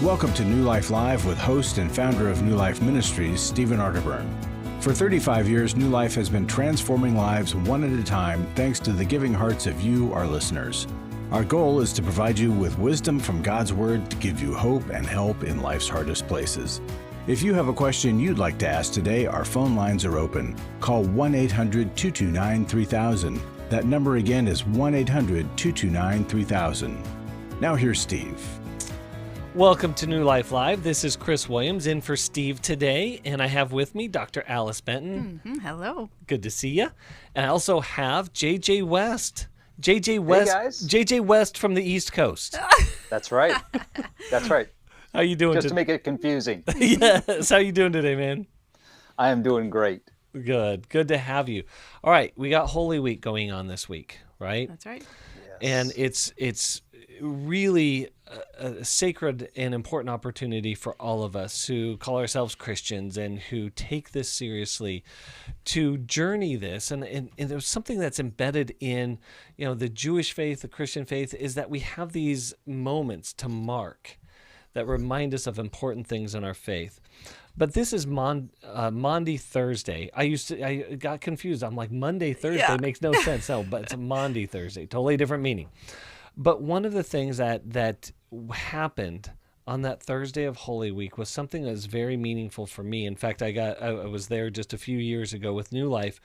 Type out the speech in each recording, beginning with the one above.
Welcome to New Life Live with host and founder of New Life Ministries, Stephen Arterburn. For 35 years, New Life has been transforming lives one at a time thanks to the giving hearts of you, our listeners. Our goal is to provide you with wisdom from God's Word to give you hope and help in life's hardest places. If you have a question you'd like to ask today, our phone lines are open. Call 1-800-229-3000. That number again is 1-800-229-3000. Now here's Steve. Welcome to New Life Live. This is Chris Williams in for Steve today, and I have with me Dr. Alice Benton. Hello. Good to see you. And I also have JJ West. JJ West. Hey guys. JJ West from the East Coast. That's right. That's right. How you doing? Just to make it confusing. Yes. How you doing today, man? I am doing great. Good. Good to have you. All right, we got Holy Week going on this week, right? That's right. Yes. And it's really a sacred and important opportunity for all of us who call ourselves Christians and who take this seriously to journey this. And there's something that's embedded in, the Jewish faith, the Christian faith, is that we have these moments to mark that remind us of important things in our faith. But this is Maundy Thursday. I got confused. I'm like, Monday, Thursday makes no sense. No, but it's a Maundy Thursday, totally different meaning. But one of the things that happened on that Thursday of Holy Week was something that was very meaningful for me. In fact, I was there just a few years ago with New Life,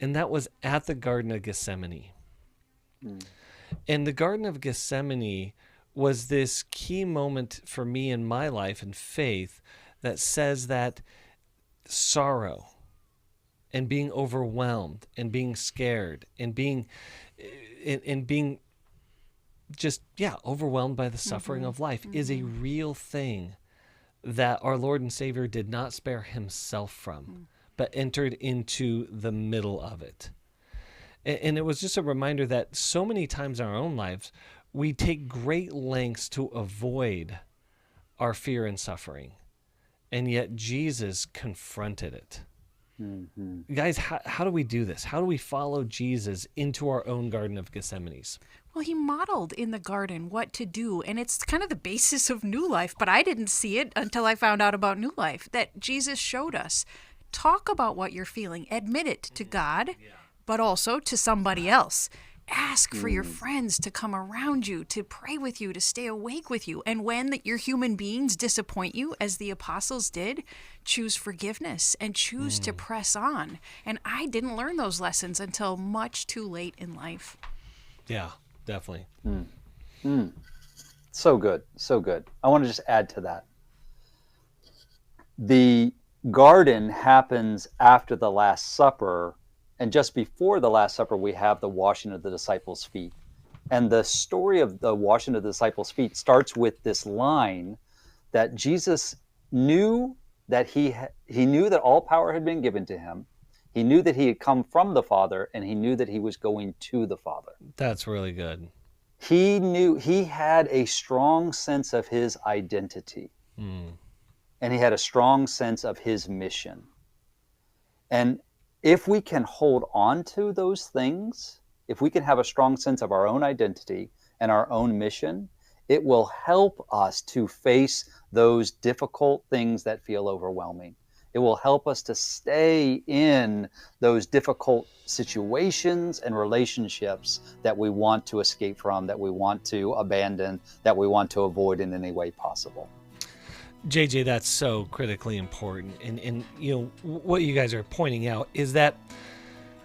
and that was at the Garden of Gethsemane. And the Garden of Gethsemane was this key moment for me in my life and faith that says that sorrow and being overwhelmed and being scared and being just overwhelmed by the suffering of life is a real thing that our Lord and Savior did not spare himself from, but entered into the middle of it. And it was just a reminder that so many times in our own lives, we take great lengths to avoid our fear and suffering, and yet Jesus confronted it. Guys, how do we do this? How do we follow Jesus into our own Garden of Gethsemane's? Well, he modeled in the garden what to do, and it's kind of the basis of New Life, but I didn't see it until I found out about New Life, that Jesus showed us. Talk about what you're feeling. Admit it to God, but also to somebody else. Ask for your friends to come around you, to pray with you, to stay awake with you. And when your human beings disappoint you, as the apostles did, choose forgiveness and choose to press on. And I didn't learn those lessons until much too late in life. Yeah, definitely. So good. So good. I want to just add to that. The garden happens after the Last Supper. And just before the Last Supper, we have the washing of the disciples' feet. And the story of the washing of the disciples' feet starts with this line that Jesus knew that he knew that all power had been given to him. He knew that he had come from the Father, and he knew that he was going to the Father. That's really good. He knew he had a strong sense of his identity. And he had a strong sense of his mission. And if we can hold on to those things, if we can have a strong sense of our own identity and our own mission, it will help us to face those difficult things that feel overwhelming. It will help us to stay in those difficult situations and relationships that we want to escape from, that we want to abandon, that we want to avoid in any way possible. JJ, that's so critically important. And what you guys are pointing out is that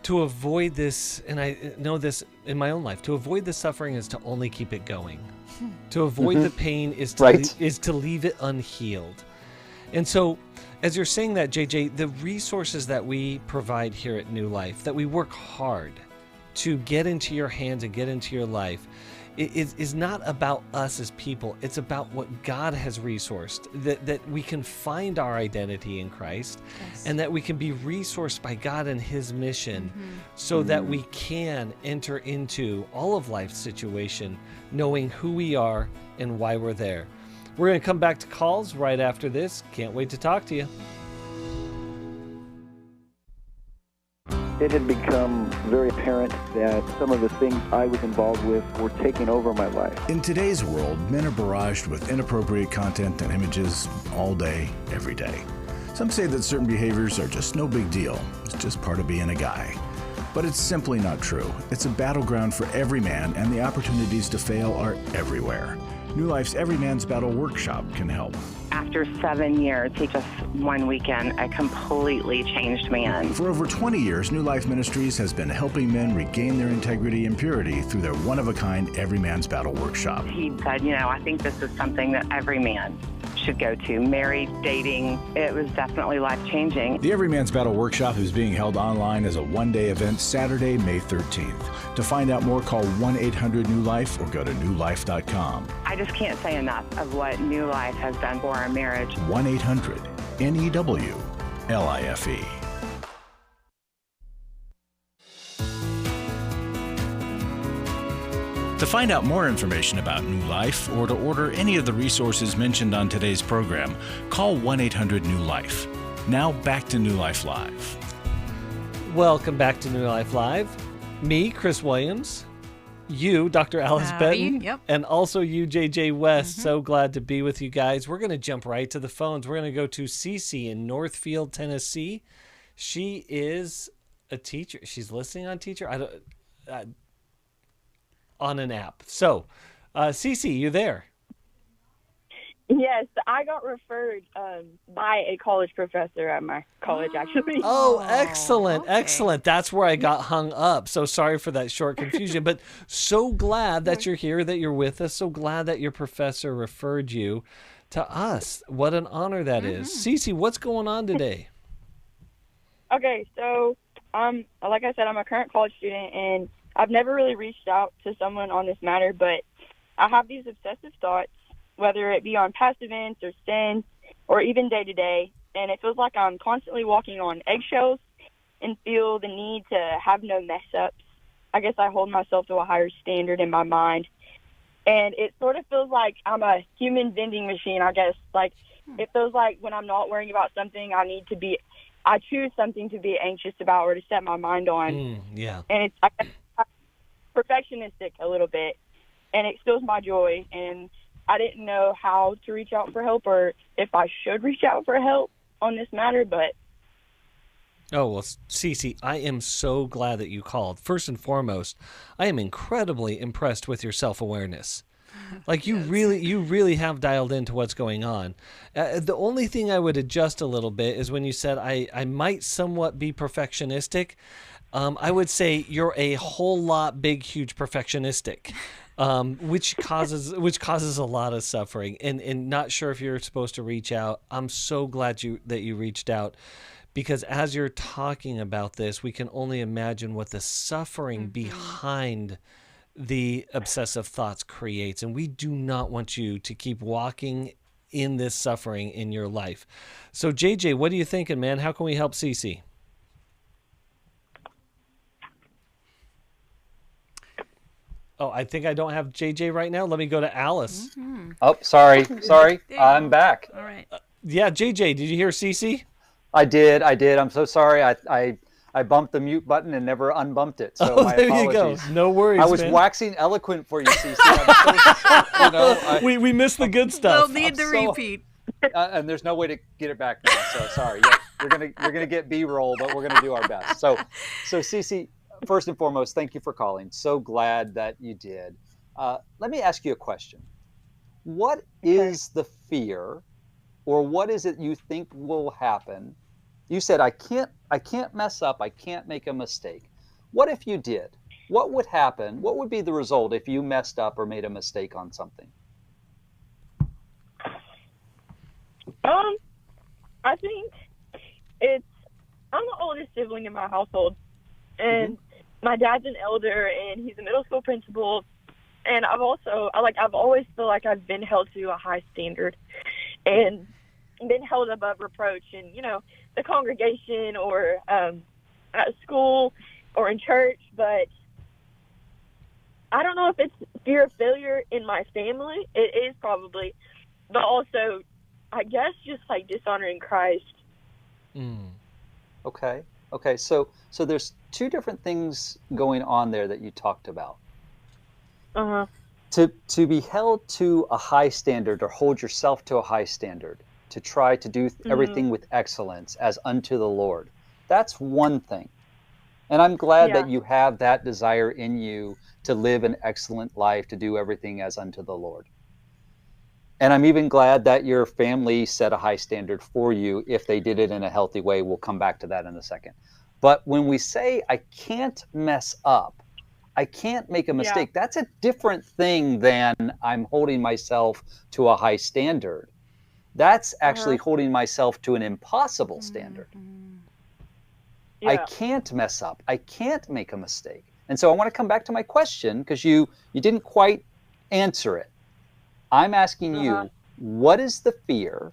to avoid this, and I know this in my own life, to avoid the suffering is to only keep it going. To avoid the pain is to leave it unhealed. And so, as you're saying that, JJ, the resources that we provide here at New Life, that we work hard to get into your hands and get into your life, is not about us as people. It's about what God has resourced, that we can find our identity in Christ, and that we can be resourced by God and his mission so that we can enter into all of life's situation knowing who we are and why we're there. We're going to come back to calls right after this. Can't wait to talk to you. It had become very apparent that some of the things I was involved with were taking over my life. In today's world, men are barraged with inappropriate content and images all day, every day. Some say that certain behaviors are just no big deal. It's just part of being a guy. But it's simply not true. It's a battleground for every man, and the opportunities to fail are everywhere. New Life's Every Man's Battle Workshop can help. After 7 years, just one weekend, a completely changed man. For over 20 years, New Life Ministries has been helping men regain their integrity and purity through their one-of-a-kind Every Man's Battle Workshop. He said, I think this is something that every man should go to. Married, dating, it was definitely life-changing. The Every Man's Battle Workshop is being held online as a one-day event Saturday, May 13th. To find out more, call 1-800-NEW-LIFE or go to newlife.com. I just can't say enough of what New Life has done for our marriage. 1-800-NEW-LIFE. To find out more information about New Life or to order any of the resources mentioned on today's program, call 1-800-NEW-LIFE. Now back to New Life Live. Welcome back to New Life Live. Me, Chris Williams. You, Dr. Alice Benton. Yep. And also you, JJ West. So glad to be with you guys. We're going to jump right to the phones. We're going to go to CeCe in Northfield, Tennessee. She is a teacher. She's listening on teacher. On an app. So, CeCe, you there? Yes, I got referred by a college professor at my college, actually. Oh, excellent, okay. excellent. That's where I got hung up. So sorry for that short confusion, but so glad that you're here, that you're with us. So glad that your professor referred you to us. What an honor that is. CeCe, what's going on today? Okay, so like I said, I'm a current college student, and I've never really reached out to someone on this matter, but I have these obsessive thoughts, whether it be on past events or sins or even day to day, and it feels like I'm constantly walking on eggshells and feel the need to have no mess ups. I guess I hold myself to a higher standard in my mind, and it sort of feels like I'm a human vending machine, I guess. Like, it feels like when I'm not worrying about something, I choose something to be anxious about or to set my mind on. Yeah. And it's, I guess, perfectionistic a little bit, and it steals my joy, and I didn't know how to reach out for help or if I should reach out for help on this matter, but... Oh, well, CeCe, I am so glad that you called. First and foremost, I am incredibly impressed with your self-awareness. Like, you really have dialed into what's going on. The only thing I would adjust a little bit is when you said I might somewhat be perfectionistic. I would say you're a whole lot big, huge perfectionistic. Which causes a lot of suffering, and not sure if you're supposed to reach out. I'm so glad that you reached out, because as you're talking about this, we can only imagine what the suffering behind the obsessive thoughts creates, and we do not want you to keep walking in this suffering in your life. So, JJ, what are you thinking, man? How can we help CeCe? Oh, I think I don't have JJ right now. Let me go to Alice. Oh, sorry. I'm back. All right. Yeah, JJ, did you hear CeCe? I did. I'm so sorry. I bumped the mute button and never unbumped it. So my there apologies. you go. No worries, I was man. waxing eloquent for you, CeCe. We missed the good stuff. We'll need the repeat. And there's no way to get it back now. So sorry. Yeah, you're gonna get B-roll, but we're gonna do our best. So CeCe, first and foremost, thank you for calling. So glad that you did. Let me ask you a question. What is the fear, or what is it you think will happen? You said, I can't mess up. I can't make a mistake. What if you did? What would happen? What would be the result if you messed up or made a mistake on something? I think I'm the oldest sibling in my household, and my dad's an elder, and he's a middle school principal, and I've always feel like I've been held to a high standard and been held above reproach in, the congregation or at school or in church, but I don't know if it's fear of failure in my family. It is probably, but also, I guess, just like dishonoring Christ. Okay. Okay, so there's two different things going on there that you talked about. Uh-huh. To be held to a high standard, or hold yourself to a high standard, to try to do everything with excellence as unto the Lord. That's one thing. And I'm glad that you have that desire in you to live an excellent life, to do everything as unto the Lord. And I'm even glad that your family set a high standard for you if they did it in a healthy way. We'll come back to that in a second. But when we say, I can't mess up, I can't make a mistake, that's a different thing than I'm holding myself to a high standard. That's actually holding myself to an impossible standard. Yeah. I can't mess up. I can't make a mistake. And so I want to come back to my question, because you didn't quite answer it. I'm asking you, what is the fear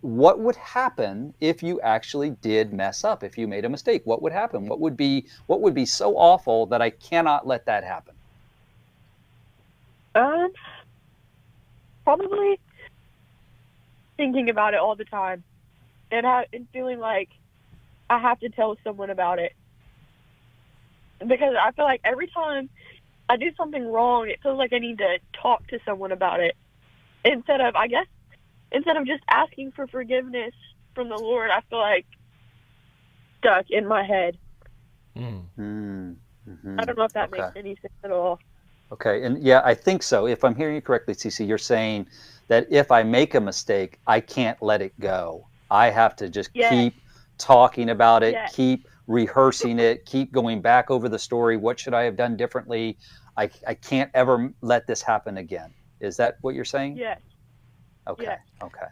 what would happen if you actually did mess up, if you made a mistake? What would happen? What would be so awful that I cannot let that happen? Probably thinking about it all the time, and feeling like I have to tell someone about it, because I feel like every time I do something wrong, it feels like I need to talk to someone about it instead of just asking for forgiveness from the Lord. I feel like stuck in my head. Mm-hmm. I don't know if that makes any sense at all. Okay, and yeah, I think so. If I'm hearing you correctly, CeCe, you're saying that if I make a mistake, I can't let it go. I have to just keep talking about it, keep rehearsing it, keep going back over the story. What should I have done differently? I can't ever let this happen again. Is that what you're saying? Yes. Okay. Yes. Okay.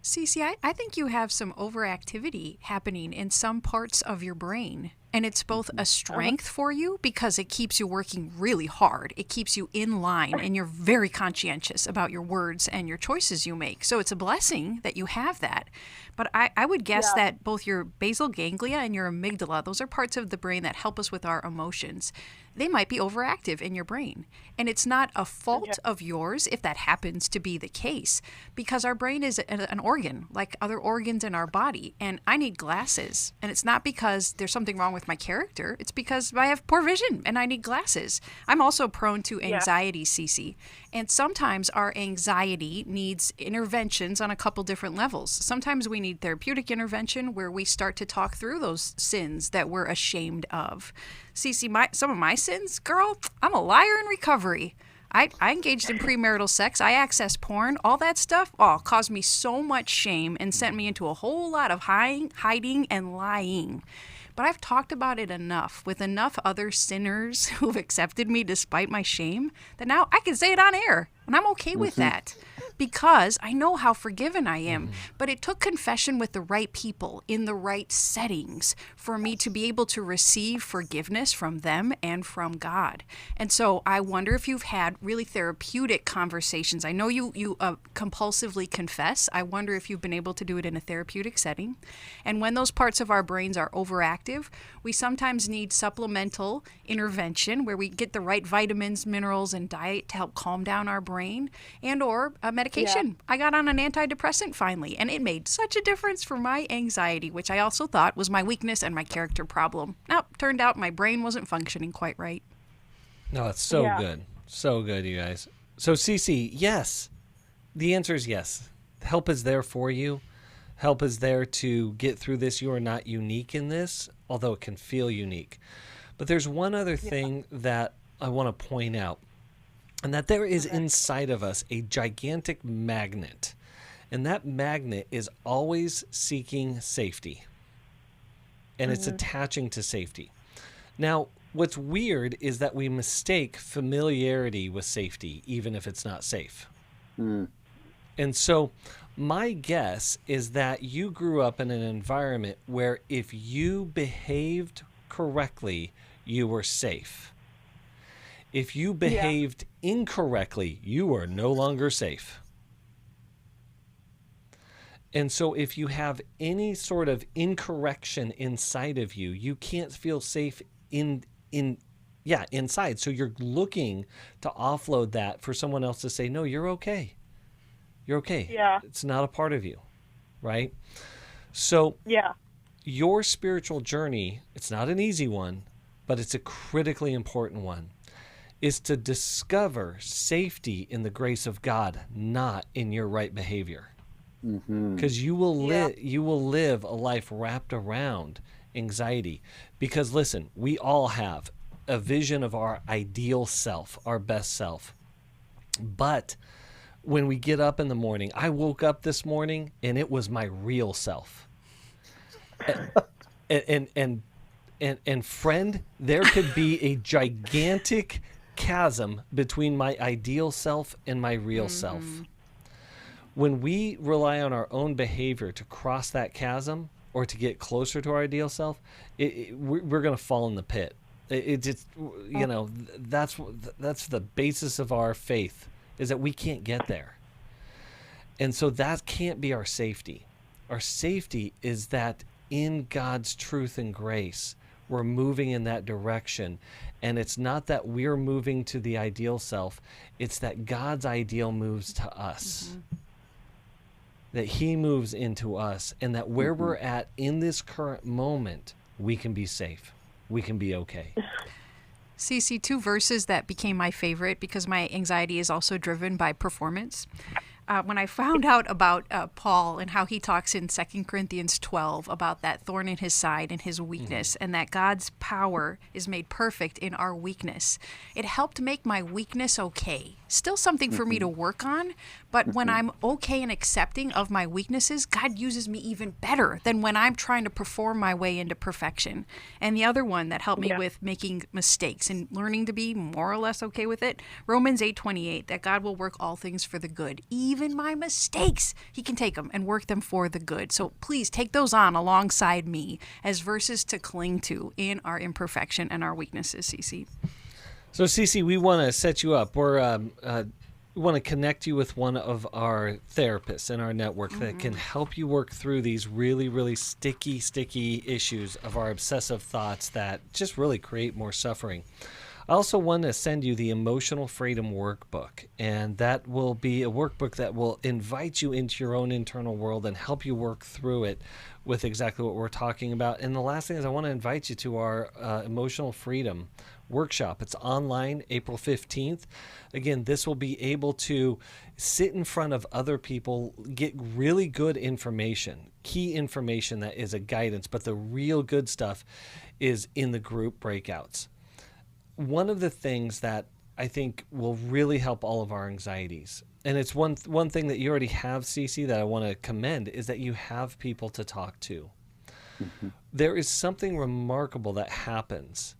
CeCe, I think you have some overactivity happening in some parts of your brain. And it's both a strength for you because it keeps you working really hard. It keeps you in line, and you're very conscientious about your words and your choices you make. So it's a blessing that you have that. But I would guess that both your basal ganglia and your amygdala, those are parts of the brain that help us with our emotions. They might be overactive in your brain. And it's not a fault of yours if that happens to be the case, because our brain is an organ like other organs in our body. And I need glasses. And it's not because there's something wrong with my character. It's because I have poor vision and I need glasses. I'm also prone to anxiety, CeCe. And sometimes our anxiety needs interventions on a couple different levels. Sometimes we need therapeutic intervention where we start to talk through those sins that we're ashamed of. CeCe, some of my sins, girl, I'm a liar in recovery. I engaged in premarital sex. I accessed porn. All that stuff caused me so much shame and sent me into a whole lot of hiding and lying. But I've talked about it enough with enough other sinners who've accepted me despite my shame that now I can say it on air, and I'm okay with that because I know how forgiven I am. But it took confession with the right people in the right settings for me to be able to receive forgiveness from them and from God. And so I wonder if you've had really therapeutic conversations. I know you compulsively confess. I wonder if you've been able to do it in a therapeutic setting. And when those parts of our brains are overactive, we sometimes need supplemental intervention where we get the right vitamins, minerals, and diet to help calm down our brain, and or a medication. I got on an antidepressant finally, and it made such a difference for my anxiety, which I also thought was my weakness and my character problem. Now, turned out my brain wasn't functioning quite right. No, it's so good. So good, you guys. So, CeCe, yes. The answer is yes. Help is there for you. Help is there to get through this. You are not unique in this, although it can feel unique. But there's one other thing that I want to point out, and that there is inside of us a gigantic magnet. And that magnet is always seeking safety. And it's attaching to safety. Now, what's weird is that we mistake familiarity with safety, even if it's not safe. And so my guess is that you grew up in an environment where if you behaved correctly, you were safe. If you behaved incorrectly, you are no longer safe. And so if you have any sort of incorrection inside of you, you can't feel safe inside. So you're looking to offload that for someone else to say, no, you're okay. You're okay. Yeah. It's not a part of you. Right? So your spiritual journey, it's not an easy one, but it's a critically important one, is to discover safety in the grace of God, not in your right behavior. Because you will live a life wrapped around anxiety. Because listen, we all have a vision of our ideal self, our best self. But when we get up in the morning, I woke up this morning and it was my real self. And friend, there could be a gigantic chasm between my ideal self and my real self. When we rely on our own behavior to cross that chasm or to get closer to our ideal self, we're going to fall in the pit. That's the basis of our faith, is that we can't get there. And so that can't be our safety. Our safety is that in God's truth and grace, we're moving in that direction. And it's not that we're moving to the ideal self, it's that God's ideal moves to us. That he moves into us, and that where we're at in this current moment, we can be safe. We can be okay. CeCe, 2 verses that became my favorite because my anxiety is also driven by performance. When I found out about Paul and how he talks in 2 Corinthians 12 about that thorn in his side and his weakness, and that God's power is made perfect in our weakness, it helped make my weakness okay. Still something for me to work on, but when I'm okay and accepting of my weaknesses, God uses me even better than when I'm trying to perform my way into perfection. And the other one that helped me with making mistakes and learning to be more or less okay with it, Romans 8:28, that God will work all things for the good. Even my mistakes, he can take them and work them for the good. So please take those on alongside me as verses to cling to in our imperfection and our weaknesses, CeCe. So, CeCe, we want to set you up. We want to connect you with one of our therapists in our network that can help you work through these really, really sticky issues of our obsessive thoughts that just really create more suffering. I also want to send you the Emotional Freedom Workbook, and that will be a workbook that will invite you into your own internal world and help you work through it with exactly what we're talking about. And the last thing is I want to invite you to our Emotional Freedom Workshop. It's online, April 15th. Again, this will be able to sit in front of other people, get really good information, key information that is a guidance, but the real good stuff is in the group breakouts. One of the things that I think will really help all of our anxieties, and it's one thing that you already have, CeCe, that I want to commend, is that you have people to talk to. There is something remarkable that happens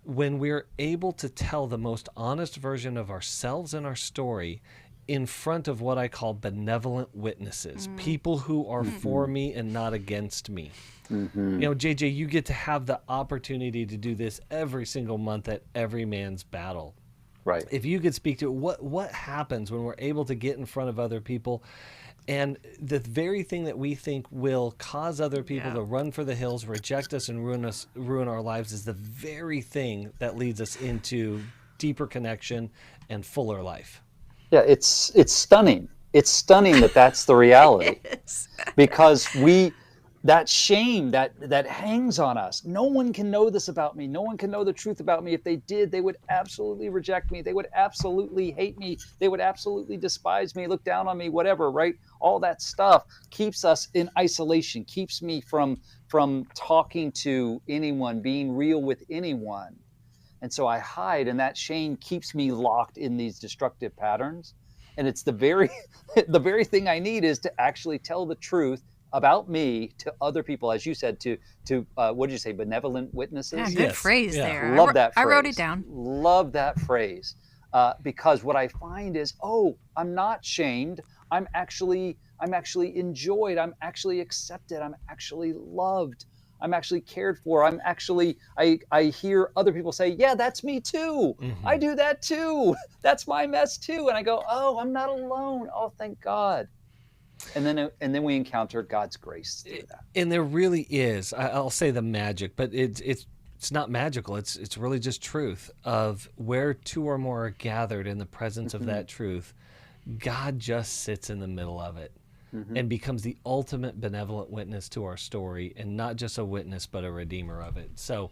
when we're able to tell the most honest version of ourselves and our story in front of what I call benevolent witnesses, people who are for me and not against me. You know, JJ, you get to have the opportunity to do this every single month at Every Man's Battle. Right. If you could speak to what happens when we're able to get in front of other people, and the very thing that we think will cause other people to run for the hills, reject us, and ruin our lives is the very thing that leads us into deeper connection and fuller life. Yeah, it's stunning. It's stunning that that's the reality. Because that shame that hangs on us. No one can know this about me. No one can know the truth about me. If they did, they would absolutely reject me. They would absolutely hate me. They would absolutely despise me, look down on me, whatever, right? All that stuff keeps us in isolation, keeps me from talking to anyone, being real with anyone. And so I hide, and that shame keeps me locked in these destructive patterns. And it's the very thing I need is to actually tell the truth about me to other people, as you said, to what did you say, benevolent witnesses? Yeah, good phrase there. Love that phrase. I wrote it down. Love that phrase. Because what I find is, I'm not shamed. I'm actually enjoyed. I'm actually accepted. I'm actually loved. I'm actually cared for. I hear other people say, yeah, that's me too. I do that too. That's my mess too. And I go, I'm not alone. Oh, thank God. And then we encounter God's grace through that. And there really is, I'll say the magic, but it's not magical. It's really just truth of where two or more are gathered in the presence of that truth. God just sits in the middle of it. and becomes the ultimate benevolent witness to our story, and not just a witness, but a redeemer of it. So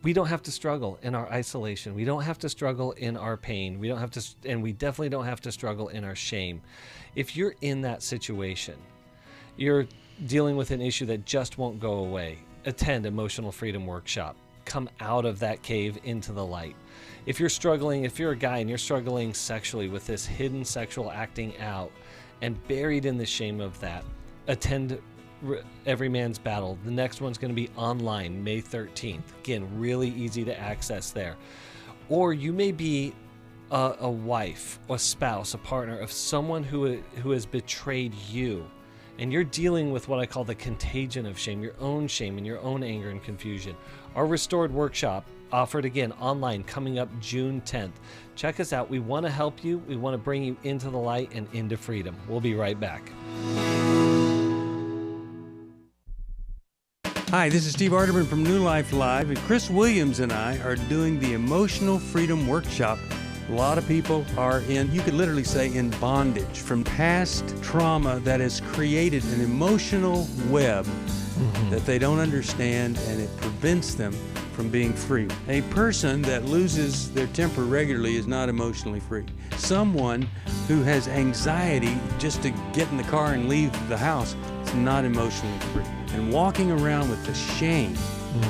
we don't have to struggle in our isolation. We don't have to struggle in our pain. We don't have to, and we definitely don't have to struggle in our shame. If you're in that situation, you're dealing with an issue that just won't go away, attend Emotional Freedom Workshop. Come out of that cave into the light. If you're struggling, if you're a guy and you're struggling sexually with this hidden sexual acting out and buried in the shame of that, attend Every Man's Battle. The next one's going to be online, May 13th. Again, really easy to access there. Or you may be a wife, a spouse, a partner of someone who has betrayed you, and you're dealing with what I call the contagion of shame, your own shame and your own anger and confusion. Our Restored Workshop, offered again online, coming up June 10th. Check us out. We want to help you. We want to bring you into the light and into freedom. We'll be right back. Hi, this is Steve Arterburn from New Life Live, and Chris Williams and I are doing the Emotional Freedom Workshop. A lot of people are in, you could literally say, in bondage from past trauma that has created an emotional web that they don't understand, and it prevents them from being free. A person that loses their temper regularly is not emotionally free. Someone who has anxiety just to get in the car and leave the house is not emotionally free. And walking around with the shame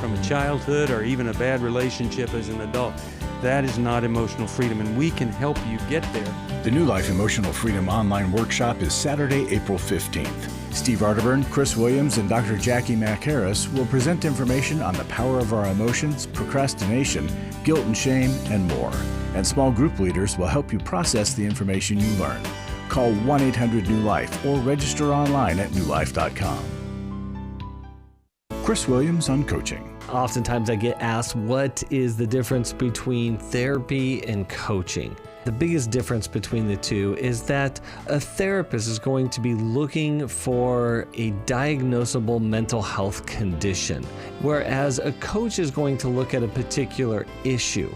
from a childhood or even a bad relationship as an adult, that is not emotional freedom, and we can help you get there. The New Life Emotional Freedom Online Workshop is Saturday, April 15th. Steve Arterburn, Chris Williams, and Dr. Jackie McHarris will present information on the power of our emotions, procrastination, guilt and shame, and more. And small group leaders will help you process the information you learn. Call 1-800-NEW-LIFE or register online at newlife.com. Chris Williams on coaching. Oftentimes I get asked, what is the difference between therapy and coaching? The biggest difference between the two is that a therapist is going to be looking for a diagnosable mental health condition, whereas a coach is going to look at a particular issue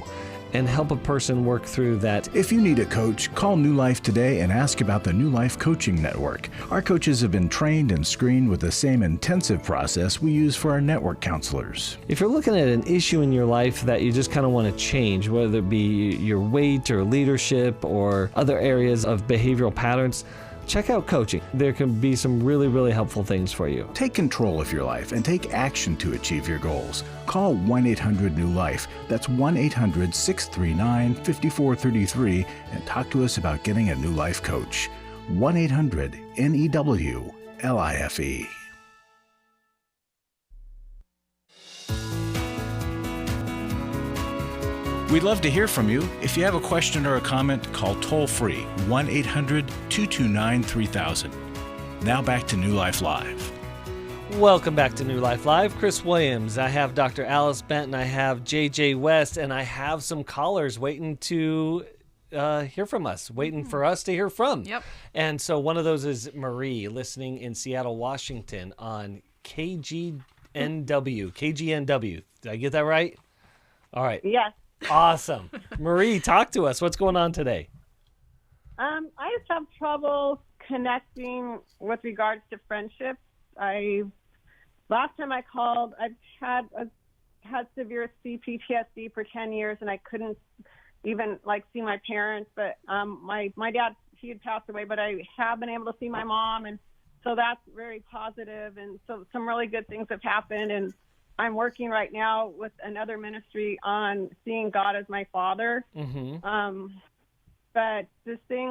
and help a person work through that. If you need a coach, call New Life today and ask about the New Life Coaching Network. Our coaches have been trained and screened with the same intensive process we use for our network counselors. If you're looking at an issue in your life that you just kind of want to change, whether it be your weight or leadership or other areas of behavioral patterns, check out coaching. There can be some really, really helpful things for you. Take control of your life and take action to achieve your goals. Call 1-800-NEW-LIFE. That's 1-800-639-5433 and talk to us about getting a New Life coach. 1-800-NEW-LIFE. We'd love to hear from you. If you have a question or a comment, call toll-free 1-800-229-3000. Now back to New Life Live. Welcome back to New Life Live. Chris Williams. I have Dr. Alice Benton. I have JJ West, and I have some callers waiting to hear from us, waiting for us to hear from. Yep. And so one of those is Marie, listening in Seattle, Washington on KGNW. Did I get that right? All right. Yes. Awesome. Marie, talk to us. What's going on today? I just have trouble connecting with regards to friendships. Last time I called, I've had severe CPTSD for 10 years, and I couldn't even see my parents. But my dad, he had passed away, but I have been able to see my mom, and so that's very positive. And so some really good things have happened. And I'm working right now with another ministry on seeing God as my father. Mm-hmm. But this thing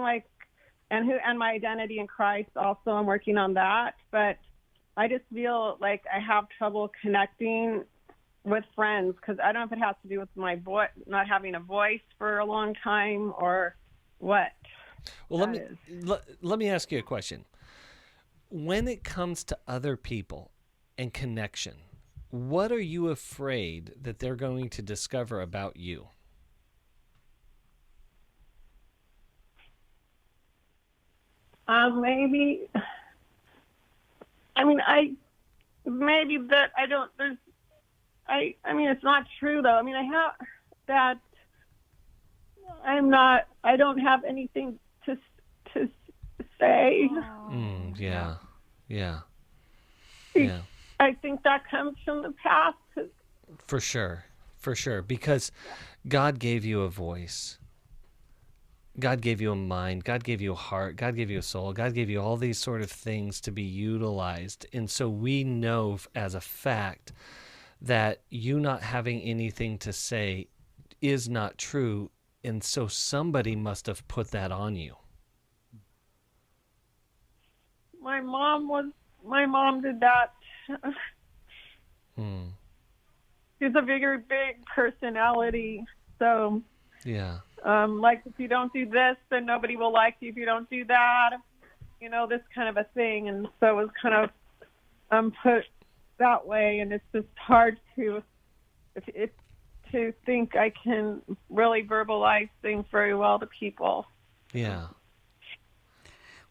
and my identity in Christ also, I'm working on that. But I just feel like I have trouble connecting with friends, because I don't know if it has to do with my not having a voice for a long time or what. Well, let me ask you a question. When it comes to other people and connection, what are you afraid that they're going to discover about you? Maybe it's not true though. I don't have anything to say. Yeah. I think that comes from the past. For sure. Because God gave you a voice. God gave you a mind. God gave you a heart. God gave you a soul. God gave you all these sort of things to be utilized. And so we know as a fact that you not having anything to say is not true. And so somebody must have put that on you. My mom did that. She's a very big personality. So, yeah. Like if you don't do this, then nobody will like you. If you don't do that, this kind of a thing. And so it was kind of put that way. And it's just hard to think I can really verbalize things very well to people. Yeah.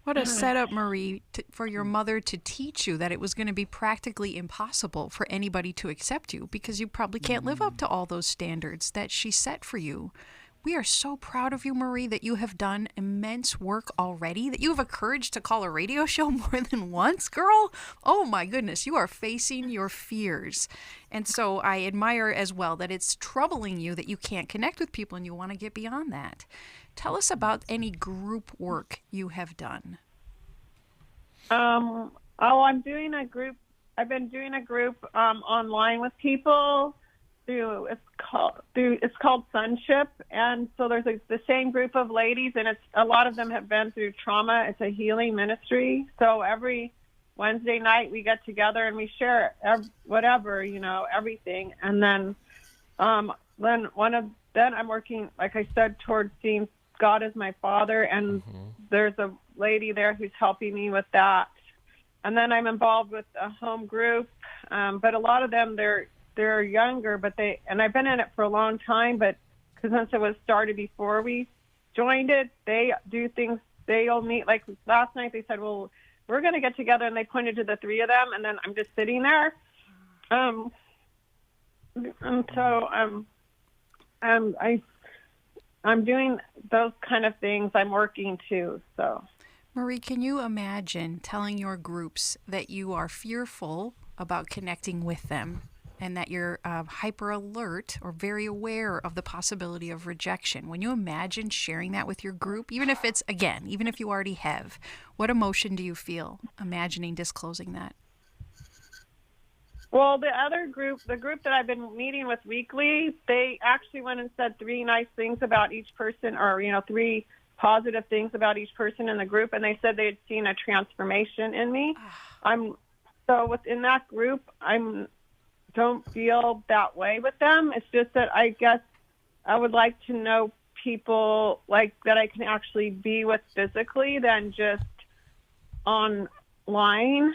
What a setup, Marie, for your mother to teach you that it was going to be practically impossible for anybody to accept you because you probably can't live up to all those standards that she set for you. We are so proud of you, Marie, that you have done immense work already, that you have a courage to call a radio show more than once, girl. Oh my goodness, you are facing your fears. And so I admire as well that it's troubling you that you can't connect with people and you want to get beyond that. Tell us about any group work you have done. I'm doing a group. I've been doing a group online with people. It's called Sonship, and so there's the same group of ladies, and a lot of them have been through trauma. It's a healing ministry. So every Wednesday night we get together and we share whatever, everything, and then I'm working, like I said, towards seeing God as my Father, and there's a lady there who's helping me with that. And then I'm involved with a home group, but a lot of them they're younger, and I've been in it for a long time, but because since it was started before we joined it, they do things. They'll meet, like last night they said, well, we're going to get together, and they pointed to the three of them, and then I'm just sitting there. And so I'm doing those kind of things. I'm working too. So, Marie, can you imagine telling your groups that you are fearful about connecting with them and that you're hyper alert or very aware of the possibility of rejection? When you imagine sharing that with your group, even if you already have, what emotion do you feel imagining disclosing that? Well, the group that I've been meeting with weekly, they actually went and said 3 nice things about each person, or 3 positive things about each person in the group, and they said they had seen a transformation in me. So within that group, don't feel that way with them. It's just that I guess I would like to know people like that I can actually be with physically than just online.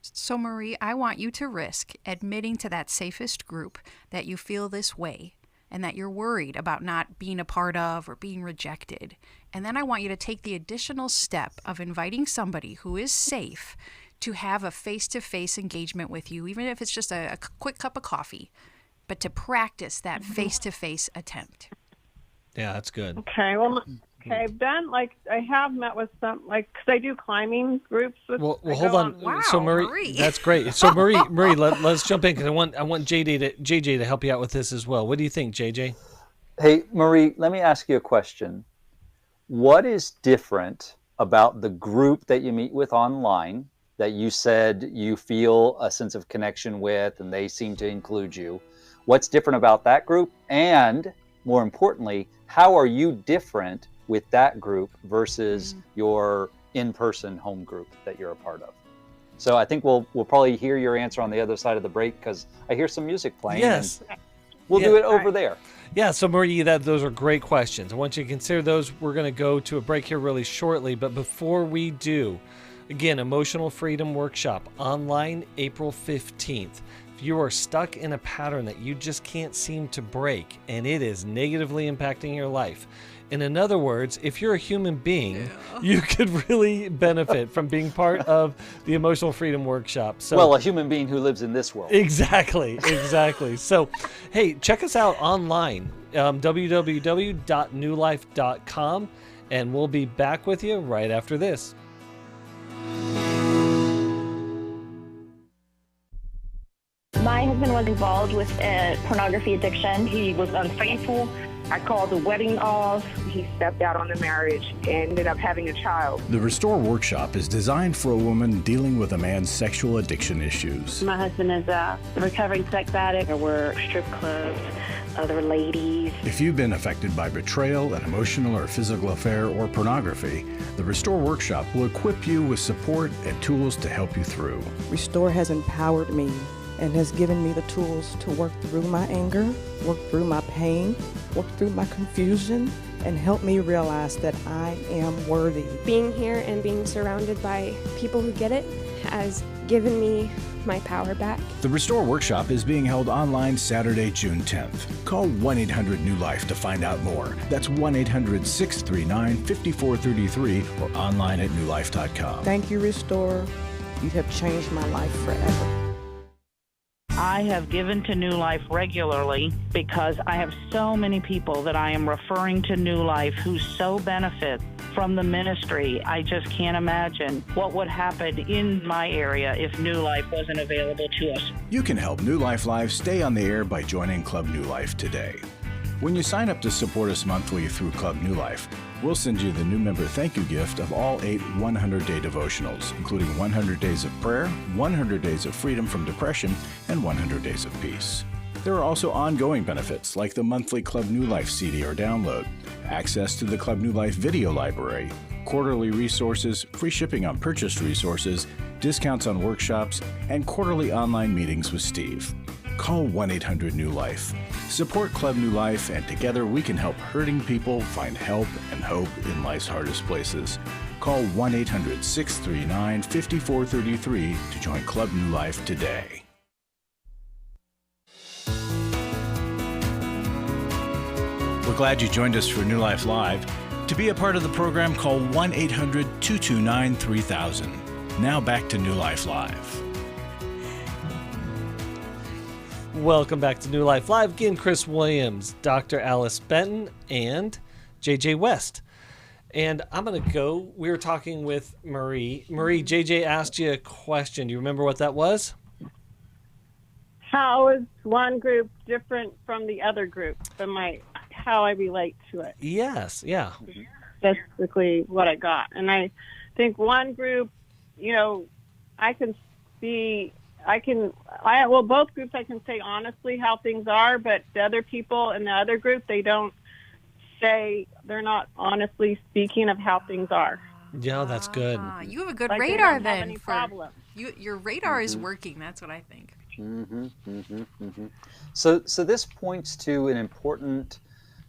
So, Marie, I want you to risk admitting to that safest group that you feel this way and that you're worried about not being a part of or being rejected. And then I want you to take the additional step of inviting somebody who is safe to have a face-to-face engagement with you, even if it's just a quick cup of coffee, but to practice that face-to-face attempt. Yeah, that's good. Okay, well, then, I have met with some, because I do climbing groups. Well, hold on. Wow, so Marie, that's great. So Marie, let's jump in because I want JJ to help you out with this as well. What do you think, JJ? Hey, Marie, let me ask you a question. What is different about the group that you meet with online that you said you feel a sense of connection with and they seem to include you? What's different about that group? And more importantly, how are you different with that group versus your in-person home group that you're a part of? So I think we'll probably hear your answer on the other side of the break because I hear some music playing. Yes. And we'll do it over there. Yeah, so Marie, those are great questions. I want you to consider those. We're going to go to a break here really shortly, but before we do, again, Emotional Freedom Workshop, online April 15th. If you are stuck in a pattern that you just can't seem to break and it is negatively impacting your life, in other words, if you're a human being, you could really benefit from being part of the Emotional Freedom Workshop. So, well, a human being who lives in this world. Exactly. So, hey, check us out online, www.newlife.com, and we'll be back with you right after this. My husband was involved with a pornography addiction. He was unfaithful. I called the wedding off. He stepped out on the marriage and ended up having a child. The Restore Workshop is designed for a woman dealing with a man's sexual addiction issues. My husband is a recovering sex addict. There were strip clubs, other ladies. If you've been affected by betrayal, an emotional or physical affair, or pornography, the Restore Workshop will equip you with support and tools to help you through. Restore has empowered me and has given me the tools to work through my anger, work through my pain, work through my confusion, and help me realize that I am worthy. Being here and being surrounded by people who get it has given me my power back. The Restore Workshop is being held online Saturday, June 10th. Call 1-800-NEW-LIFE to find out more. That's 1-800-639-5433 or online at newlife.com. Thank you, Restore. You have changed my life forever. I have given to New Life regularly because I have so many people that I am referring to New Life who so benefit from the ministry. I just can't imagine what would happen in my area if New Life wasn't available to us. You can help New Life Live stay on the air by joining Club New Life today. When you sign up to support us monthly through Club New Life, we'll send you the new member thank you gift of all 8 100-day devotionals, including 100 Days of Prayer, 100 Days of Freedom from Depression, and 100 Days of Peace. There are also ongoing benefits like the monthly Club New Life CD or download, access to the Club New Life video library, quarterly resources, free shipping on purchased resources, discounts on workshops, and quarterly online meetings with Steve. Call 1-800-NEW-LIFE. Support Club New Life, and together we can help hurting people find help and hope in life's hardest places. Call 1-800-639-5433 to join Club New Life today. We're glad you joined us for New Life Live. To be a part of the program, call 1-800-229-3000. Now back to New Life Live. Welcome back to New Life Live. Again, Chris Williams, Dr. Alice Benton, and JJ West. And I'm going to go. We were talking with Marie. Marie, JJ asked you a question. Do you remember what that was? How is one group different from the other group? How I relate to it. Yes, yeah. That's basically what I got. And I think one group, both groups I can say honestly how things are, but the other people in the other group, they're not honestly speaking of how things are. Yeah, that's good. You have a good Like radar they don't have then. any problem. Your radar is working. That's what I think. So this points to an important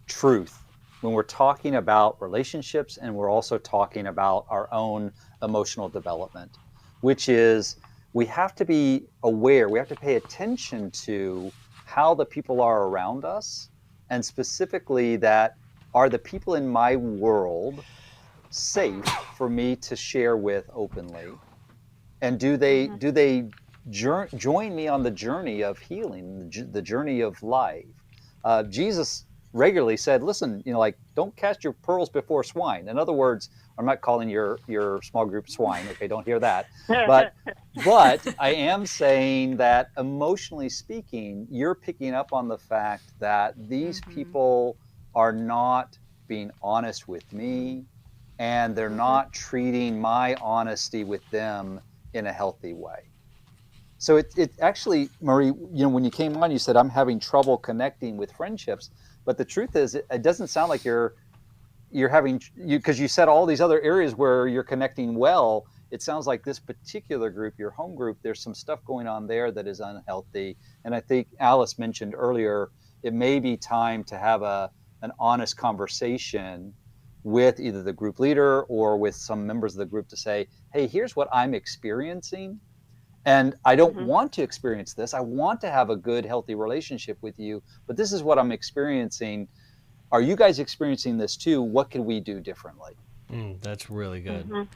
truth when we're talking about relationships, and we're also talking about our own emotional development, which is we have to be aware, we have to pay attention to how the people are around us, and specifically that are the people in my world safe for me to share with openly, and do they join me on the journey of healing, the journey of life. Jesus regularly said, listen, don't cast your pearls before swine. In other words, I'm not calling your small group swine. Okay, don't hear that. But I am saying that emotionally speaking, you're picking up on the fact that these people are not being honest with me, and they're not treating my honesty with them in a healthy way. So it actually, Marie, when you came on, you said, I'm having trouble connecting with friendships. But the truth is, it doesn't sound like you're having, because you said all these other areas where you're connecting well. It sounds like this particular group, your home group, there's some stuff going on there that is unhealthy. And I think Alice mentioned earlier, it may be time to have an honest conversation with either the group leader or with some members of the group to say, hey, here's what I'm experiencing. And I don't want to experience this. I want to have a good, healthy relationship with you, but this is what I'm experiencing. Are you guys experiencing this too? What can we do differently? That's really good.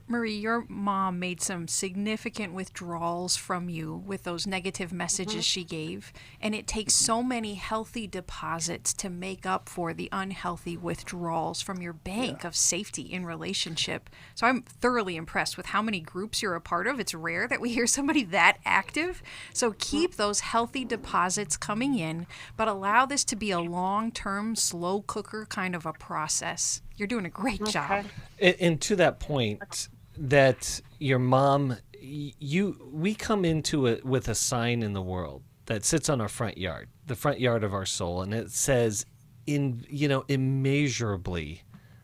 Marie, your mom made some significant withdrawals from you with those negative messages she gave, and it takes so many healthy deposits to make up for the unhealthy withdrawals from your bank of safety in relationship. So I'm thoroughly impressed with how many groups you're a part of. It's rare that we hear somebody that active. So keep those healthy deposits coming in, but allow this to be a long-term, slow cooker kind of a process. You're doing a great job. And to that point, that your mom, we come into it with a sign in the world that sits on our front yard, the front yard of our soul, and it says, immeasurably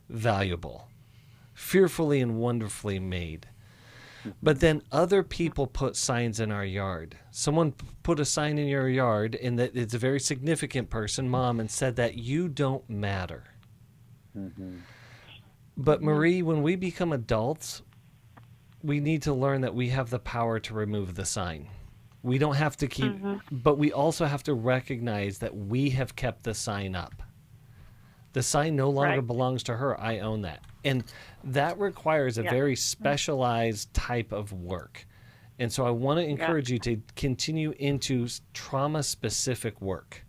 valuable, fearfully and wonderfully made. But then other people put signs in our yard. Someone put a sign in your yard, and that it's a very significant person, Mom, and said that you don't matter. But Marie, when we become adults, we need to learn that we have the power to remove the sign. We don't have to keep, but we also have to recognize that we have kept the sign up. The sign no longer belongs to her. I own that. And that requires a very specialized type of work. And so I want to encourage you to continue into trauma-specific work.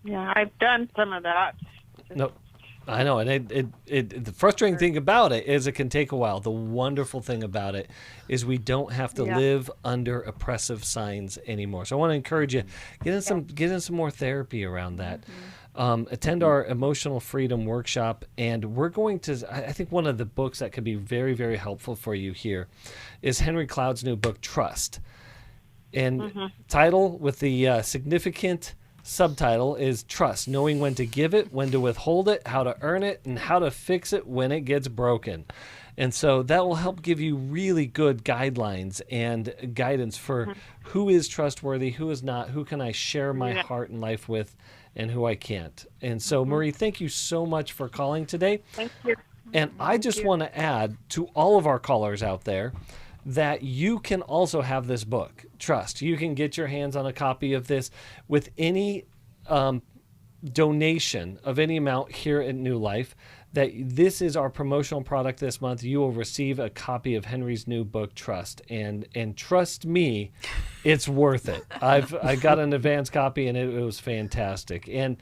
Yeah, I've done some of that. No, I know. And the frustrating thing about it is it can take a while. The wonderful thing about it is we don't have to live under oppressive signs anymore. So I want to encourage you, get in some more therapy around that. Attend our emotional freedom workshop, and we're going to, I think one of the books that could be very, very helpful for you here is Henry Cloud's new book, Trust. And title with the significant subtitle is Trust, knowing when to give it, when to withhold it, how to earn it, and how to fix it when it gets broken. And so that will help give you really good guidelines and guidance for who is trustworthy, who is not, who can I share my heart and life with, and who I can't. And so, Marie, thank you so much for calling today. Thank you. And I just want to add to all of our callers out there that you can also have this book, Trust. You can get your hands on a copy of this with any donation of any amount here at New Life. That this is our promotional product this month. You will receive a copy of Henry's new book, Trust, and trust me, it's worth it. I got an advance copy, and it was fantastic. And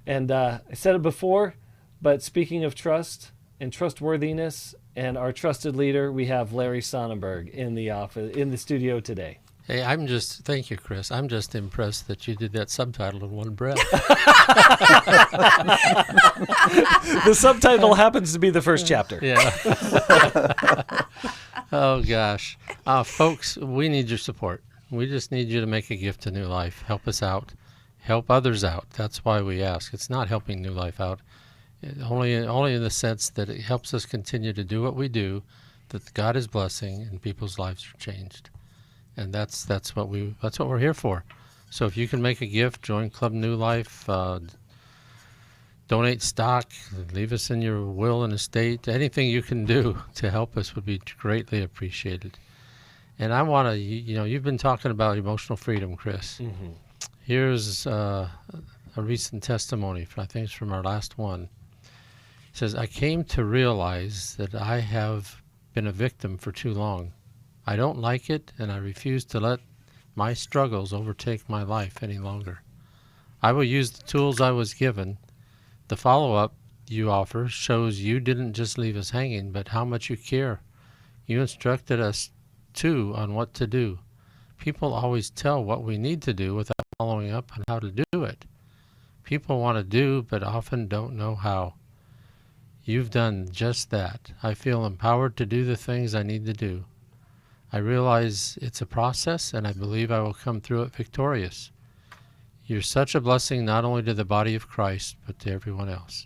I said it before, but speaking of trust and trustworthiness, and our trusted leader, we have Larry Sonnenberg in the studio today. Hey, thank you, Chris. I'm just impressed that you did that subtitle in one breath. The subtitle happens to be the first chapter. Yeah. Oh, gosh. Folks, we need your support. We just need you to make a gift to New Life. Help us out. Help others out. That's why we ask. It's not helping New Life out. Only in the sense that it helps us continue to do what we do, that God is blessing and people's lives are changed. And that's what we're here for. So if you can make a gift, join Club New Life, donate stock, leave us in your will and estate. Anything you can do to help us would be greatly appreciated. And I want to, you've been talking about emotional freedom, Chris. Here's a recent testimony, I think it's from our last one. It says, I came to realize that I have been a victim for too long. I don't like it, and I refuse to let my struggles overtake my life any longer. I will use the tools I was given. The follow-up you offer shows you didn't just leave us hanging, but how much you care. You instructed us, too, on what to do. People always tell what we need to do without following up on how to do it. People want to do, but often don't know how. You've done just that. I feel empowered to do the things I need to do. I realize it's a process, and I believe I will come through it victorious. You're such a blessing not only to the body of Christ, but to everyone else.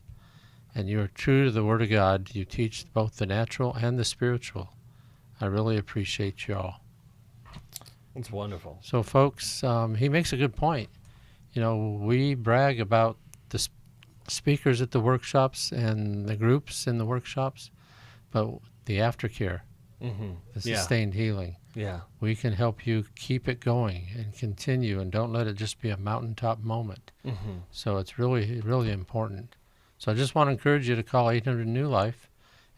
And you are true to the Word of God. You teach both the natural and the spiritual. I really appreciate you all. It's wonderful. So, folks, he makes a good point. We brag about the speakers at the workshops and the groups in the workshops, but the aftercare, the sustained healing. Yeah. We can help you keep it going and continue, and don't let it just be a mountaintop moment. So it's really, really important. So I just want to encourage you to call 800 New Life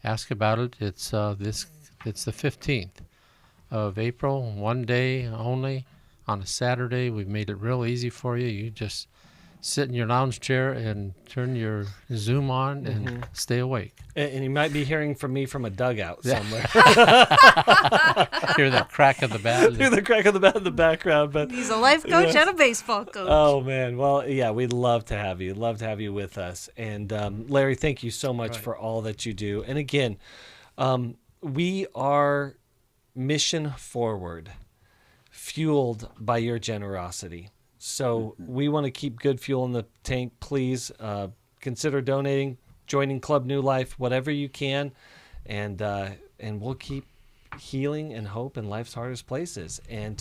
ask about it. It's the 15th of April, one day only, on a Saturday. We've made it real easy for you. You just sit in your lounge chair and turn your Zoom on and stay awake. And you might be hearing from me from a dugout somewhere. Hear that crack of the bat. Hear the crack of the bat in the background. But he's a life coach and a baseball coach. Oh, man. Well, yeah, we'd love to have you. Love to have you with us. And Larry, thank you so much for all that you do. And again, we are mission forward, fueled by your generosity. So we want to keep good fuel in the tank. Please consider donating, joining Club New Life, whatever you can, and we'll keep healing and hope in life's hardest places. And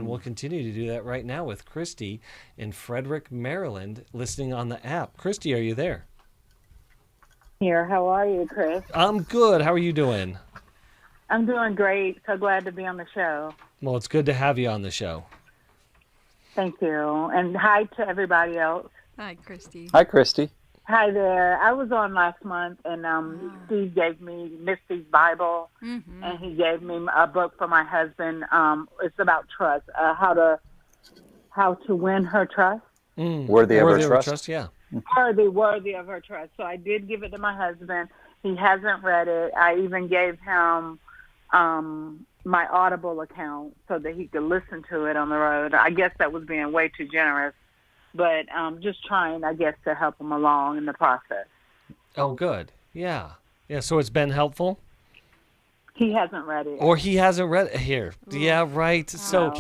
we'll continue to do that right now with Christy in Frederick, Maryland, listening on the app. Christy, are you there? Here. How are you, Chris? I'm good. How are you doing? I'm doing great. So glad to be on the show. Well, it's good to have you on the show. Thank you. And hi to everybody else. Hi, Christy. Hi, Christy. Hi there. I was on last month, and Steve gave me Misty's Bible, and he gave me a book for my husband. It's about trust, how to win her trust. Worthy of her trust? Yeah. Worthy of her trust. So I did give it to my husband. He hasn't read it. I even gave him my Audible account so that he could listen to it on the road. I guess that was being way too generous, but just trying, I guess, to help him along in the process. Oh, good. Yeah. Yeah, so it's been helpful? He hasn't read it. Or he hasn't read it. Here. Yeah, right. So,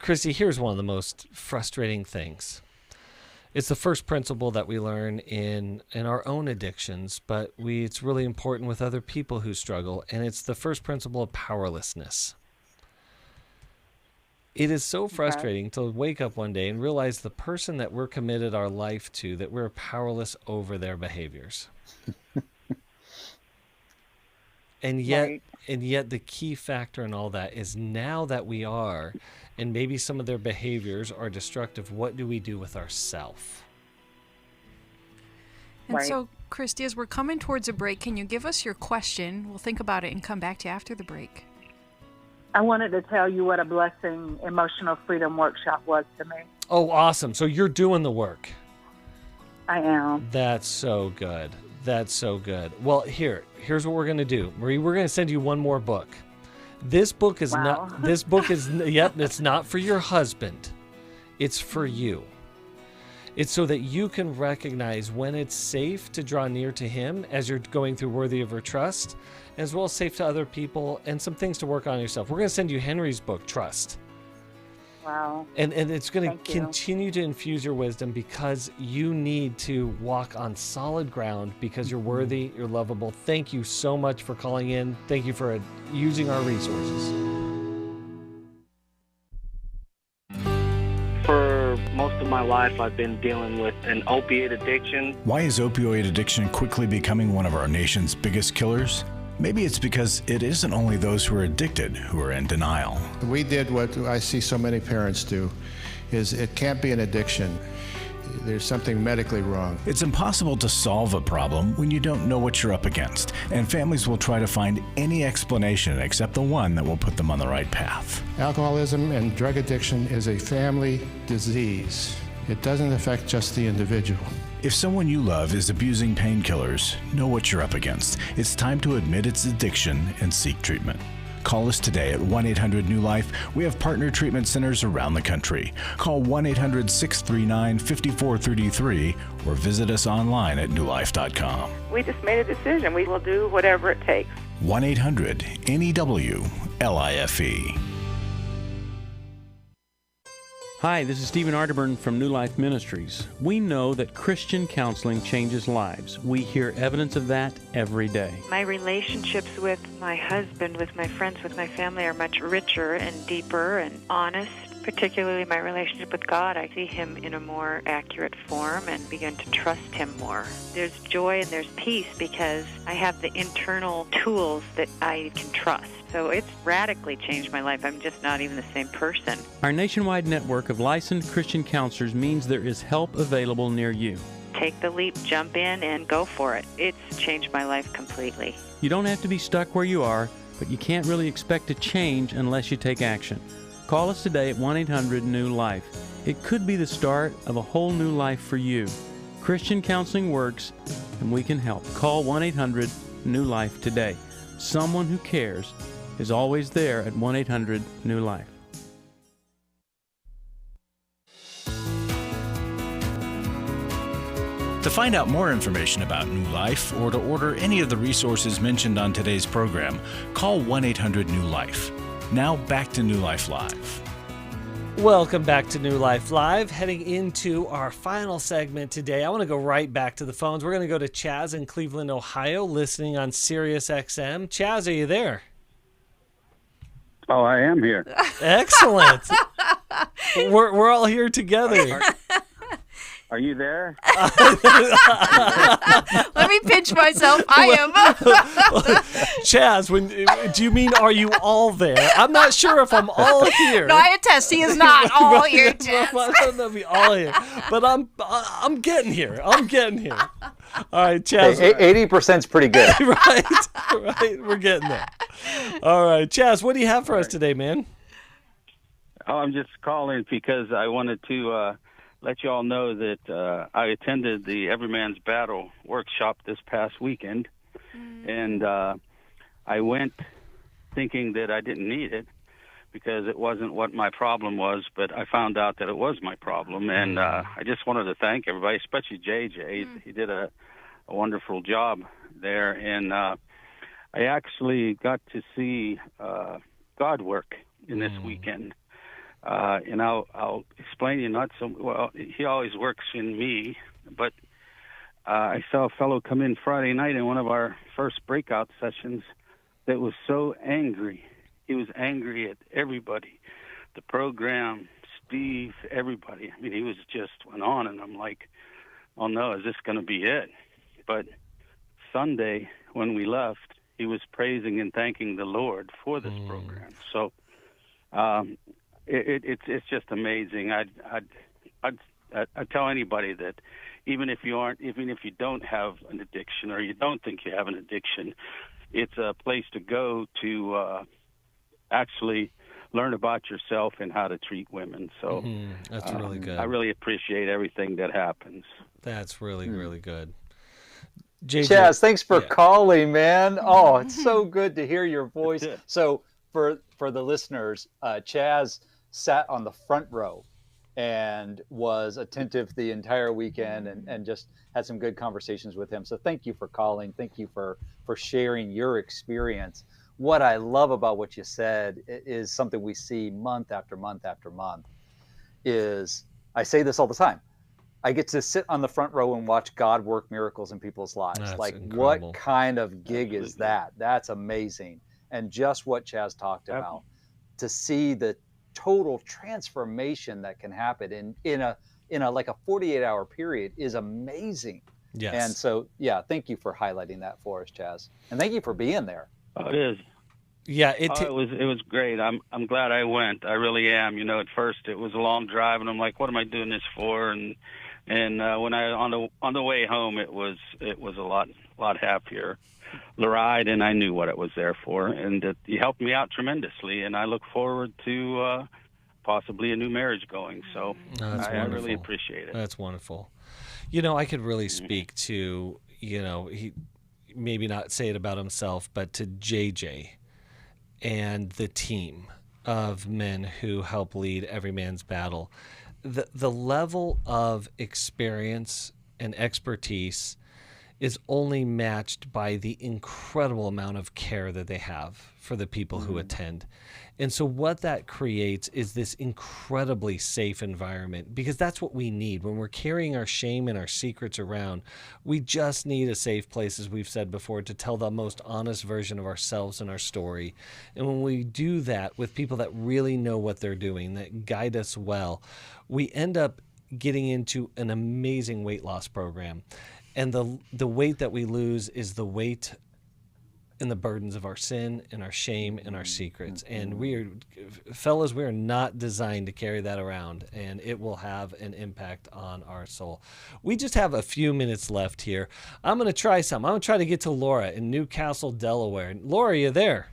Christy, here's one of the most frustrating things. It's the first principle that we learn in our own addictions, but it's really important with other people who struggle, and it's the first principle of powerlessness. It is so frustrating to wake up one day and realize the person that we're committed our life to, that we're powerless over their behaviors. And yet the key factor in all that is now that we are, and maybe some of their behaviors are destructive, what do we do with ourselves? And so, Christy, as we're coming towards a break, can you give us your question? We'll think about it and come back to you after the break. I wanted to tell you what a blessing Emotional Freedom Workshop was to me. Oh, awesome. So you're doing the work. I am. That's so good. That's so good. Well, here's what we're going to do. Marie, we're going to send you one more book. This book is it's not for your husband. It's for you. It's so that you can recognize when it's safe to draw near to him as you're going through Worthy of Her Trust, as well as safe to other people, and some things to work on yourself. We're going to send you Henry's book, Trust. Wow. And it's going to continue to infuse your wisdom, because you need to walk on solid ground, because you're worthy, you're lovable. Thank you so much for calling in. Thank you for using our resources. For most of my life, I've been dealing with an opiate addiction. Why is opioid addiction quickly becoming one of our nation's biggest killers? Maybe it's because it isn't only those who are addicted who are in denial. We did what I see so many parents do, is it can't be an addiction. There's something medically wrong. It's impossible to solve a problem when you don't know what you're up against, and families will try to find any explanation except the one that will put them on the right path. Alcoholism and drug addiction is a family disease. It doesn't affect just the individual. If someone you love is abusing painkillers, know what you're up against. It's time to admit it's addiction and seek treatment. Call us today at 1-800-NEW-LIFE. We have partner treatment centers around the country. Call 1-800-639-5433 or visit us online at newlife.com. We just made a decision. We will do whatever it takes. 1-800-NEW-LIFE. Hi, this is Stephen Arterburn from New Life Ministries. We know that Christian counseling changes lives. We hear evidence of that every day. My relationships with my husband, with my friends, with my family are much richer and deeper and honest. Particularly my relationship with God, I see Him in a more accurate form and begin to trust Him more. There's joy and there's peace because I have the internal tools that I can trust. So it's radically changed my life. I'm just not even the same person. Our nationwide network of licensed Christian counselors means there is help available near you. take the leap, jump in, and go for it. It's changed my life completely. You don't have to be stuck where you are, but you can't really expect to change unless you take action. Call us today at 1-800-NEW-LIFE. It could be the start of a whole new life for you. Christian counseling works, and we can help. Call 1-800-NEW-LIFE today. Someone who cares is always there at 1-800-NEW-LIFE. To find out more information about New Life or to order any of the resources mentioned on today's program, call 1-800-NEW-LIFE. Now back to New Life Live. Welcome back to New Life Live. Heading into our final segment today, I want to go right back to the phones. We're going to go to Chaz in Cleveland, Ohio, listening on Sirius XM. Chaz, are you there? Oh, I am here. Excellent. We're all here together. Are you there? Let me pinch myself. I am. Chaz, do you mean are you all there? I'm not sure if I'm all here. No, I attest he is not all here, Chaz. I don't know if he's all here, but I'm getting here. I'm getting here. All right, Chaz. 80% is pretty good. Right. We're getting there. All right, Chaz, what do you have for us today, man? Oh, I'm just calling because I wanted to let you all know that I attended the Every Man's Battle workshop this past weekend, and I went thinking that I didn't need it because it wasn't what my problem was, but I found out that it was my problem, and I just wanted to thank everybody, especially JJ. He did a wonderful job there, and I actually got to see God work in this weekend. And I'll explain to you not so well. He always works in me, but I saw a fellow come in Friday night in one of our first breakout sessions that was so angry. He was angry at everybody, the program, Steve, everybody. I mean, he was just went on, and I'm like, oh no, is this going to be it? But Sunday when we left, he was praising and thanking the Lord for this program. So. It's just amazing. I'd tell anybody that even if you don't have an addiction or you don't think you have an addiction, it's a place to go to actually learn about yourself and how to treat women. So that's really good. I really appreciate everything that happens. That's really, really good. Chaz, thanks for calling, man. Oh, it's so good to hear your voice. So for the listeners, Chaz sat on the front row and was attentive the entire weekend and just had some good conversations with him. So thank you for calling. Thank you for sharing your experience. What I love about what you said is something we see month after month after month is, I say this all the time, I get to sit on the front row and watch God work miracles in people's lives. That's like incredible. What kind of gig is that? That's amazing. And just what Chaz talked about, to see the total transformation that can happen in a like a 48-hour period is amazing. Yes. And so, thank you for highlighting that for us, Chaz. And thank you for being there. Oh, it is. Yeah, it was great. I'm glad I went. I really am. You know, at first it was a long drive, and I'm like, what am I doing this for? And when I on the way home, it was a lot happier ride, and I knew what it was there for, and you helped me out tremendously, and I look forward to possibly a new marriage going. So I really appreciate it. That's wonderful. You know, I could really speak to, he maybe not say it about himself, but to JJ and the team of men who help lead Every Man's Battle. The level of experience and expertise is only matched by the incredible amount of care that they have for the people who attend. And so what that creates is this incredibly safe environment, because that's what we need. When we're carrying our shame and our secrets around, we just need a safe place, as we've said before, to tell the most honest version of ourselves and our story. And when we do that with people that really know what they're doing, that guide us well, we end up getting into an amazing weight loss program. And the weight that we lose is the weight in the burdens of our sin and our shame and our secrets. And we are not designed to carry that around, and it will have an impact on our soul. We just have a few minutes left here. I'm going to try something. I'm going to try to get to Laura in Newcastle, Delaware. Laura, are you there?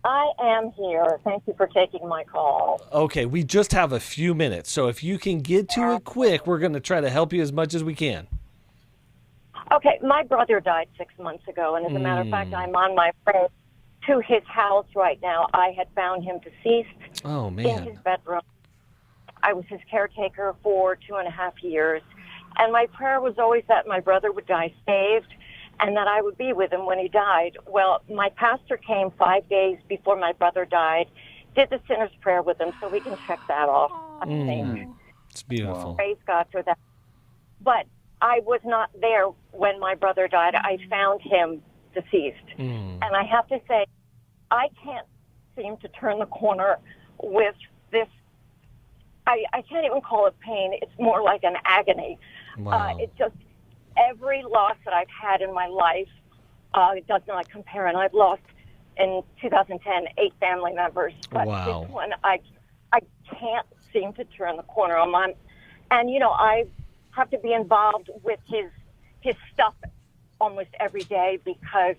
I am here. Thank you for taking my call. Okay, we just have a few minutes, so if you can get to it quick, we're going to try to help you as much as we can. Okay, my brother died 6 months ago, and as a matter of fact, I'm on my way to his house right now. I had found him deceased in his bedroom. I was his caretaker for 2.5 years, and my prayer was always that my brother would die saved and that I would be with him when he died. Well, my pastor came 5 days before my brother died, did the sinner's prayer with him, so we can check that off, I think. It's beautiful. Praise God for that. But I was not there when my brother died. I found him deceased. And I have to say, I can't seem to turn the corner with this. I can't even call it pain. It's more like an agony. Wow. It just, every loss that I've had in my life, it does not compare. And I've lost, in 2010, 8 family members. But wow. This one, I can't seem to turn the corner on. And, you know, I have to be involved with his stuff almost every day because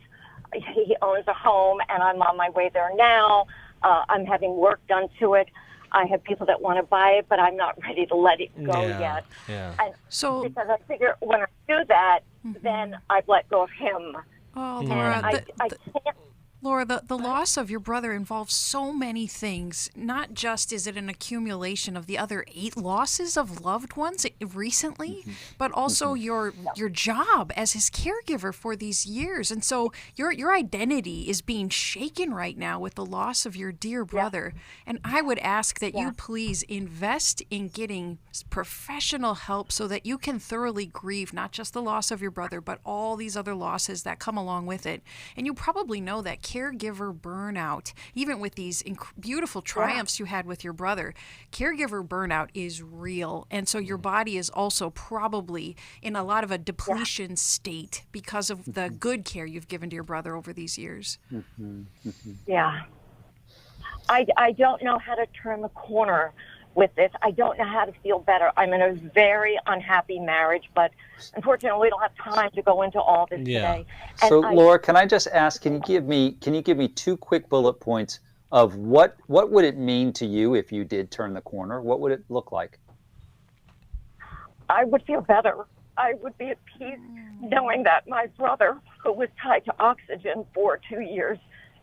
he owns a home, and I'm on my way there now. I'm having work done to it. I have people that want to buy it, but I'm not ready to let it go yet. Yeah. And so, because I figure when I do that, then I've let go of him. Oh, Laura, I can't. Laura, the loss of your brother involves so many things. Not just is it an accumulation of the other 8 losses of loved ones recently, but also your job as his caregiver for these years. And so your identity is being shaken right now with the loss of your dear brother. And I would ask that you please invest in getting professional help so that you can thoroughly grieve not just the loss of your brother, but all these other losses that come along with it. And you probably know that caregiver burnout, even with these beautiful triumphs you had with your brother, caregiver burnout is real. And so your body is also probably in a lot of a depletion state because of the good care you've given to your brother over these years. Yeah. I don't know how to turn the corner with this. I don't know how to feel better. I'm in a very unhappy marriage, but unfortunately we don't have time to go into all this today. So Laura, can I just ask, can you give me 2 quick bullet points of what would it mean to you if you did turn the corner? What would it look like? I would feel better. I would be at peace knowing that my brother, who was tied to oxygen for 2 years,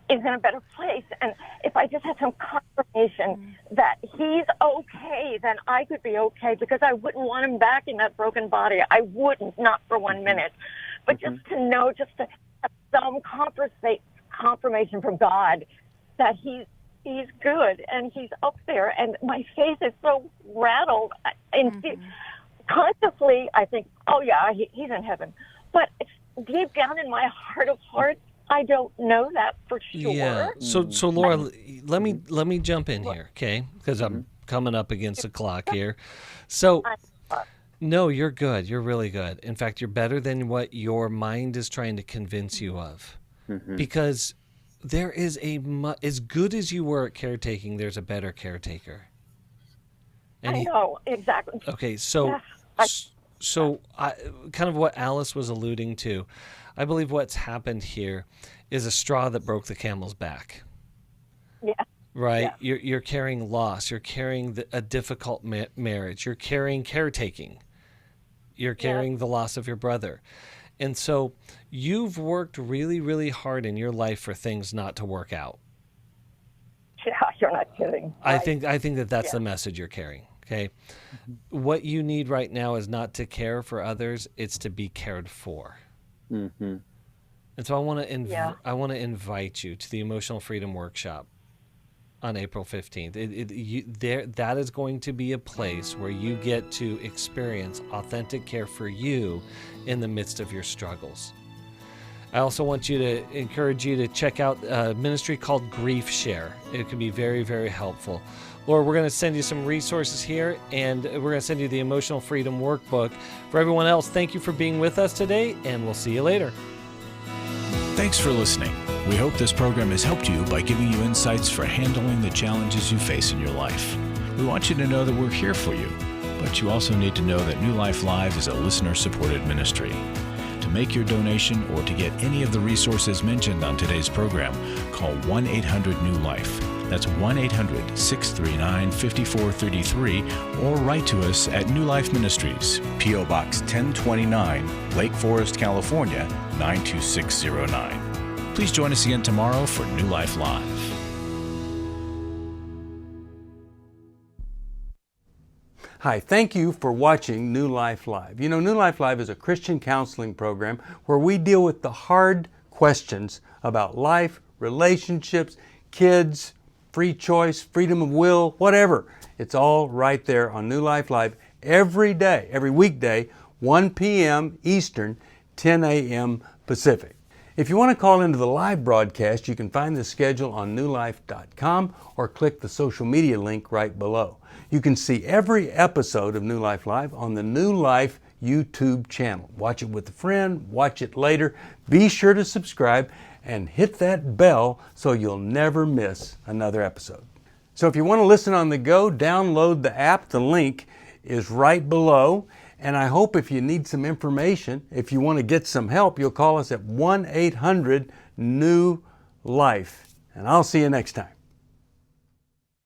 is in a better place. And if I just had some confirmation that he's okay, then I could be okay, because I wouldn't want him back in that broken body. I wouldn't, not for 1 minute. But just to know, just to have some confirmation from God that he's good and he's up there. And my faith is so rattled. And consciously, I think, oh yeah, he's in heaven. But it's deep down in my heart of hearts, I don't know that for sure. Yeah. So Laura, let me jump in here, okay? Because I'm coming up against the clock here. So, no, you're good. You're really good. In fact, you're better than what your mind is trying to convince you of. Because there is as good as you were at caretaking, there's a better caretaker. And I know, exactly. Okay, so kind of what Alice was alluding to, I believe what's happened here is a straw that broke the camel's back. Yeah. Right? Yeah. You're carrying loss. You're carrying a difficult marriage. You're carrying caretaking. You're carrying the loss of your brother. And so you've worked really, really hard in your life for things not to work out. Yeah, you're not kidding. I think that's the message you're carrying. Okay. What you need right now is not to care for others, it's to be cared for. And so I want to invite you to the Emotional Freedom Workshop on April 15th. That is going to be a place where you get to experience authentic care for you in the midst of your struggles. I also want you to encourage you to check out a ministry called Grief Share. It can be very, very helpful. Laura, we're going to send you some resources here, and we're going to send you the Emotional Freedom Workbook. For everyone else, thank you for being with us today, and we'll see you later. Thanks for listening. We hope this program has helped you by giving you insights for handling the challenges you face in your life. We want you to know that we're here for you, but you also need to know that New Life Live is a listener-supported ministry. To make your donation or to get any of the resources mentioned on today's program, call 1-800-NEW-LIFE. That's 1-800-639-5433, or write to us at New Life Ministries, P.O. Box 1029, Lake Forest, California, 92609. Please join us again tomorrow for New Life Live. Hi, thank you for watching New Life Live. You know, New Life Live is a Christian counseling program where we deal with the hard questions about life, relationships, kids, free choice, freedom of will, whatever. It's all right there on New Life Live every day, every weekday, 1 p.m. Eastern, 10 a.m. Pacific. If you want to call into the live broadcast, you can find the schedule on newlife.com or click the social media link right below. You can see every episode of New Life Live on the New Life YouTube channel. Watch it with a friend, watch it later. Be sure to subscribe and hit that bell so you'll never miss another episode. So if you want to listen on the go, download the app. The link is right below. And I hope if you need some information, if you want to get some help, you'll call us at 1-800-NEW-LIFE. And I'll see you next time.